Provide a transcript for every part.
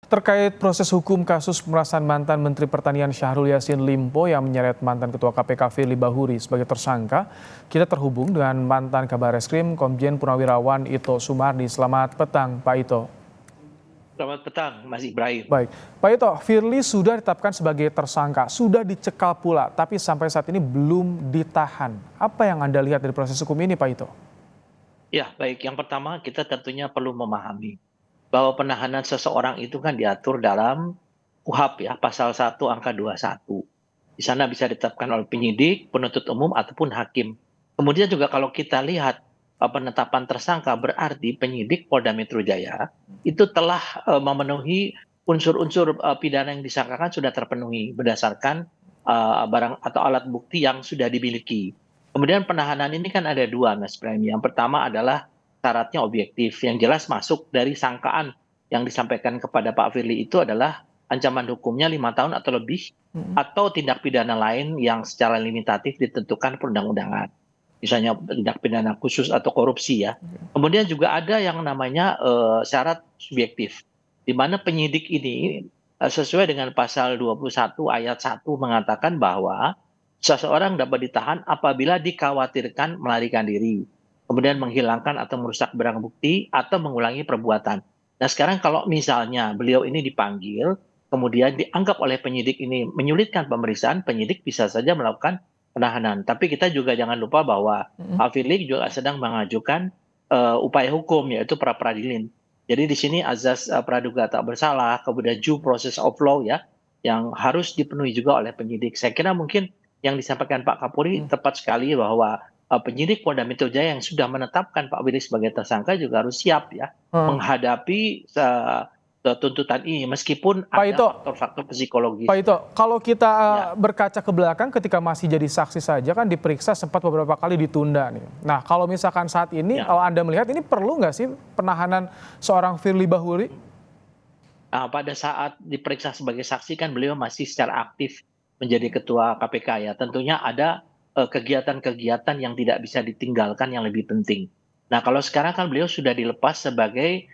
Terkait proses hukum kasus pemerasan mantan Menteri Pertanian Syahrul Yassin Limpo yang menyeret mantan Ketua KPK Firly Bahuri sebagai tersangka, kita terhubung dengan mantan Kabareskrim Komjen Purnawirawan Ito Sumardi. Selamat petang, Pak Ito. Selamat petang, Mas Ibrahim. Baik, Pak Ito, Firly sudah ditetapkan sebagai tersangka, sudah dicekal pula, tapi sampai saat ini belum ditahan. Apa yang Anda lihat dari proses hukum ini, Pak Ito? Ya, baik. Yang pertama, kita tentunya perlu memahami bahwa penahanan seseorang itu kan diatur dalam KUHP ya, pasal 1 angka 21. Di sana bisa ditetapkan oleh penyidik, penuntut umum, ataupun hakim. Kemudian juga kalau kita lihat penetapan tersangka berarti penyidik Polda Metro Jaya itu telah memenuhi unsur-unsur pidana yang disangkakan sudah terpenuhi berdasarkan barang atau alat bukti yang sudah dimiliki. Kemudian penahanan ini kan ada dua, Mas Ibrahim. Yang pertama adalah syaratnya objektif, yang jelas masuk dari sangkaan yang disampaikan kepada Pak Firly itu adalah ancaman hukumnya 5 tahun atau lebih, atau tindak pidana lain yang secara limitatif ditentukan perundang-undangan. Misalnya tindak pidana khusus atau korupsi ya. Kemudian juga ada yang namanya syarat subjektif, di mana penyidik ini sesuai dengan pasal 21 ayat 1 mengatakan bahwa seseorang dapat ditahan apabila dikhawatirkan melarikan diri, kemudian menghilangkan atau merusak barang bukti, atau mengulangi perbuatan. Nah sekarang kalau misalnya beliau ini dipanggil, kemudian dianggap oleh penyidik ini menyulitkan pemeriksaan, penyidik bisa saja melakukan penahanan. Tapi kita juga jangan lupa bahwa Pak Firly juga sedang mengajukan upaya hukum, yaitu pra peradilan. Jadi di sini azas praduga tak bersalah, kemudian due process of law ya, yang harus dipenuhi juga oleh penyidik. Saya kira mungkin yang disampaikan Pak Kapolri tepat sekali bahwa penyidik Polda Metro Jaya yang sudah menetapkan Pak Firly sebagai tersangka juga harus siap ya menghadapi tuntutan ini meskipun Pak ada Ito, faktor-faktor psikologis. Pak Ito, kalau kita Ya. berkaca ke belakang ketika masih jadi saksi saja kan diperiksa sempat beberapa kali ditunda nih. Nah kalau misalkan saat ini, Ya. kalau Anda melihat ini perlu nggak sih penahanan seorang Firly Bahuri? Nah, pada saat diperiksa sebagai saksi kan beliau masih secara aktif menjadi ketua KPK ya. Tentunya ada kegiatan-kegiatan yang tidak bisa ditinggalkan yang lebih penting. Nah, kalau sekarang kan beliau sudah dilepas sebagai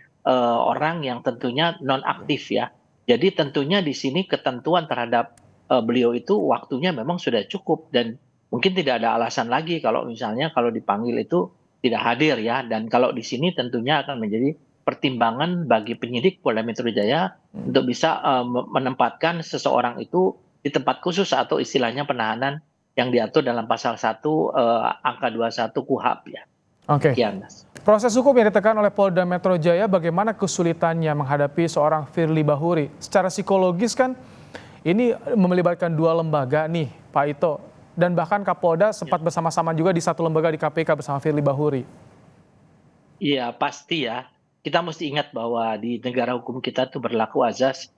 orang yang tentunya non aktif ya. Jadi tentunya di sini ketentuan terhadap beliau itu waktunya memang sudah cukup dan mungkin tidak ada alasan lagi kalau misalnya kalau dipanggil itu tidak hadir ya. Dan kalau di sini tentunya akan menjadi pertimbangan bagi penyidik Polda Metro Jaya untuk bisa menempatkan seseorang itu di tempat khusus atau istilahnya penahanan yang diatur dalam pasal 1 angka 21 KUHP ya. Oke. Sekian, Mas. Proses hukum yang ditekan oleh Polda Metro Jaya bagaimana kesulitannya menghadapi seorang Firly Bahuri? Secara psikologis kan ini melibatkan dua lembaga nih Pak Ito. Dan bahkan Kapolda sempat bersama-sama juga di satu lembaga di KPK bersama Firly Bahuri. Iya pasti ya. Kita mesti ingat bahwa di negara hukum kita itu berlaku azas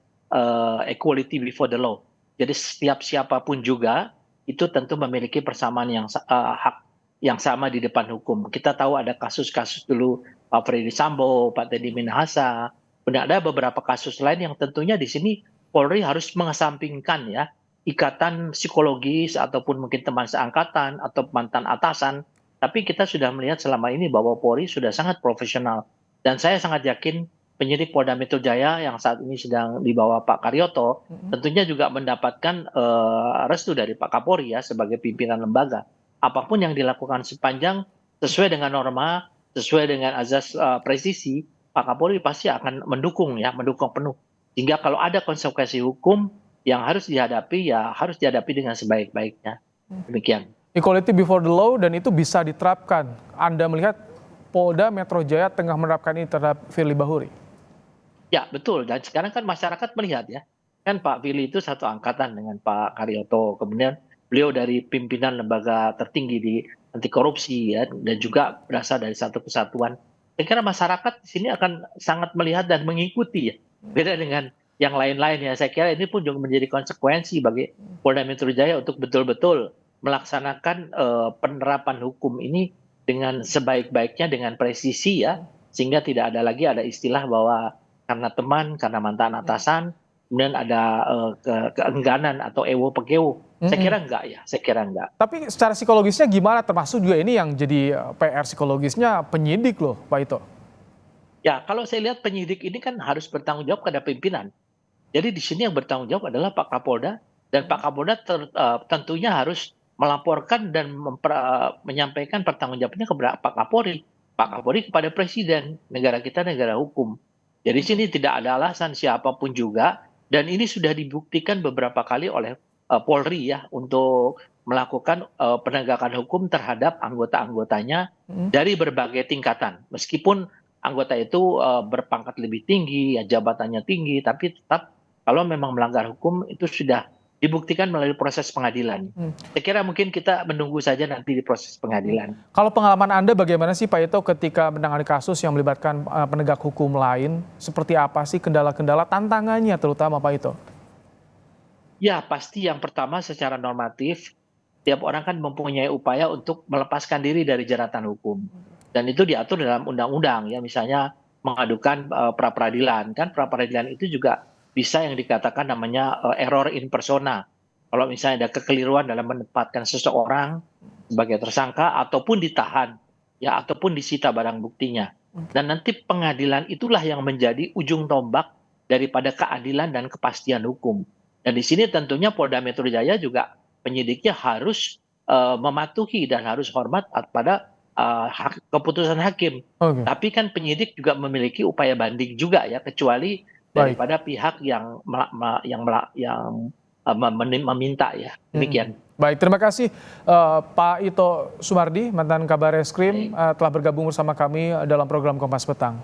equality before the law. Jadi setiap siapapun juga itu tentu memiliki persamaan yang hak yang sama di depan hukum. Kita tahu ada kasus-kasus dulu Pak Freddy Sambo, Pak Teddy Minahasa, kemudian ada beberapa kasus lain yang tentunya di sini Polri harus mengesampingkan ya ikatan psikologis ataupun mungkin teman seangkatan atau mantan atasan. Tapi kita sudah melihat selama ini bahwa Polri sudah sangat profesional. Dan saya sangat yakin penyidik Polda Metro Jaya yang saat ini sedang dibawa Pak Karyoto tentunya juga mendapatkan restu dari Pak Kapolri ya sebagai pimpinan lembaga. Apapun yang dilakukan sepanjang sesuai dengan norma, sesuai dengan azas presisi, Pak Kapolri pasti akan mendukung ya, mendukung penuh. Sehingga kalau ada konsekuensi hukum yang harus dihadapi ya harus dihadapi dengan sebaik-baiknya. Demikian. Equality before the law dan itu bisa diterapkan. Anda melihat Polda Metro Jaya tengah menerapkan ini terhadap Firly Bahuri? Ya betul, dan sekarang kan masyarakat melihat ya, kan Pak Firly itu satu angkatan dengan Pak Karyoto, kemudian beliau dari pimpinan lembaga tertinggi di anti korupsi ya, dan juga berasal dari satu kesatuan. Saya kira masyarakat di sini akan sangat melihat dan mengikuti ya, beda dengan yang lain-lain ya. Saya kira ini pun juga menjadi konsekuensi bagi Polda Metro Jaya untuk betul-betul melaksanakan penerapan hukum ini dengan sebaik-baiknya, dengan presisi ya, sehingga tidak ada lagi ada istilah bahwa karena teman, karena mantan atasan, kemudian ada keengganan atau ewo pekewo. Saya kira enggak ya, saya kira enggak. Tapi secara psikologisnya gimana? Termasuk juga ini yang jadi PR psikologisnya penyidik loh, Pak Ito. Ya, kalau saya lihat penyidik ini kan harus bertanggung jawab kepada pimpinan. Jadi di sini yang bertanggung jawab adalah Pak Kapolda, dan Pak Kapolda tentunya harus melaporkan dan menyampaikan pertanggungjawabannya kepada Pak Kapolri. Pak Kapolri kepada Presiden. Negara kita negara hukum. Jadi sini tidak ada alasan siapapun juga, dan ini sudah dibuktikan beberapa kali oleh Polri ya untuk melakukan penegakan hukum terhadap anggota-anggotanya Mhm. dari berbagai tingkatan. Meskipun anggota itu berpangkat lebih tinggi, ya jabatannya tinggi, tapi tetap kalau memang melanggar hukum itu sudah dibuktikan melalui proses pengadilan. Hmm. Saya kira mungkin kita menunggu saja nanti di proses pengadilan. Kalau pengalaman Anda bagaimana sih Pak Ito ketika menangani kasus yang melibatkan penegak hukum lain? Seperti apa sih kendala-kendala tantangannya terutama Pak Ito? Ya, pasti yang pertama secara normatif, tiap orang kan mempunyai upaya untuk melepaskan diri dari jeratan hukum. Dan itu diatur dalam undang-undang ya, misalnya mengadukan pra-peradilan. Kan pra-peradilan itu juga bisa yang dikatakan namanya error in persona. Kalau misalnya ada kekeliruan dalam menempatkan seseorang sebagai tersangka ataupun ditahan ya, ataupun disita barang buktinya. Dan nanti pengadilan itulah yang menjadi ujung tombak daripada keadilan dan kepastian hukum. Dan di sini tentunya Polda Metro Jaya juga penyidiknya harus mematuhi dan harus hormat pada keputusan hakim. Oke, Tapi kan penyidik juga memiliki upaya banding juga ya, kecuali baik. daripada pihak yang meminta ya. Mhm. Demikian. Baik, terima kasih Pak Ito Sumardi, mantan Kabar Eskrim, Baik. telah bergabung bersama kami dalam program Kompas Petang.